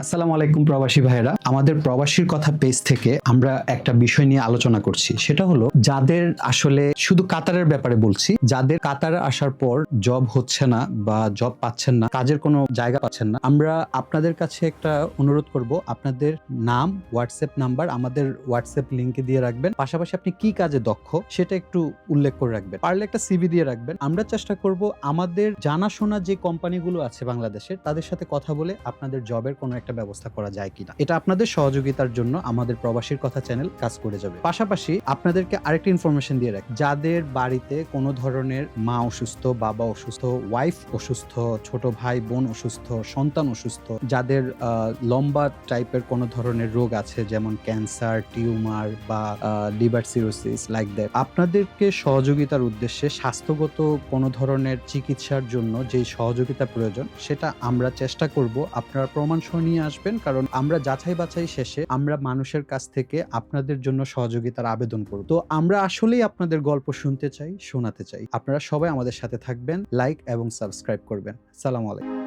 আসসালামু আলাইকুম প্রবাসী ভাইয়েরা। আমাদের প্রবাসীর কথা পেজ থেকে আমরা একটা বিষয় নিয়ে আলোচনা করছি। সেটা হলো যাদের আসলে শুধু কাতারের ব্যাপারে বলছি, যাদের কাতারে আসার পর জব হচ্ছে না বা জব পাচ্ছেন না, কাজের কোনো জায়গা পাচ্ছেন না। আমরা আপনাদের কাছে একটা অনুরোধ করব, আপনাদের নাম, হোয়াটসঅ্যাপ নাম্বার আমাদের হোয়াটসঅ্যাপ লিংকে দিয়ে রাখবেন। পাশাপাশি আপনি কি কাজে দক্ষ সেটা একটু উল্লেখ করে রাখবেন। পারলে একটা সিভি দিয়ে রাখবেন। আমরা চেষ্টা করব আমাদের জানাশোনা যে কোম্পানিগুলো আছে বাংলাদেশের, তাদের সাথে কথা বলে আপনাদের জবের কোনো একটা ব্যবস্থা করা যায় কিনা। এটা আপনাদের সহযোগিতার জন্য আমাদের প্রবাসীর কথা চ্যানেল কাজ করে যাবে। পাশাপাশি আপনাদেরকে আরেকটা ইনফরমেশন দিয়ে রাখি, যাদের বাড়িতে কোনো ধরনের মা অসুস্থ, বাবা অসুস্থ, ওয়াইফ অসুস্থ, ছোট ভাই বোন অসুস্থ, সন্তান অসুস্থ, যাদের লম্বা টাইপের কোনো ধরনের রোগ আছে যেমন ক্যান্সার, টিউমার বা লিভার সিরোসিস লাইক দ্যাট, আপনাদেরকে সহযোগিতার উদ্দেশ্যে স্বাস্থ্যগত কোনো ধরনের চিকিৎসার জন্য যেই সহযোগিতা প্রয়োজন সেটা আমরা চেষ্টা করব। আপনারা প্রমাণ সহ নিয়ে আসবেন, কারণ আমরা যাচাই বাছাই শেষে আমরা মানুষের কাছ থেকে আপনাদের জন্য সহযোগিতার আবেদন করব। তো আমরা আসলেই আপনাদের গল্প শুনতে চাই, শোনাতে চাই। আপনারা সবাই আমাদের সাথে থাকবেন, লাইক এবং সাবস্ক্রাইব করবেন। সালাম আলাইকুম।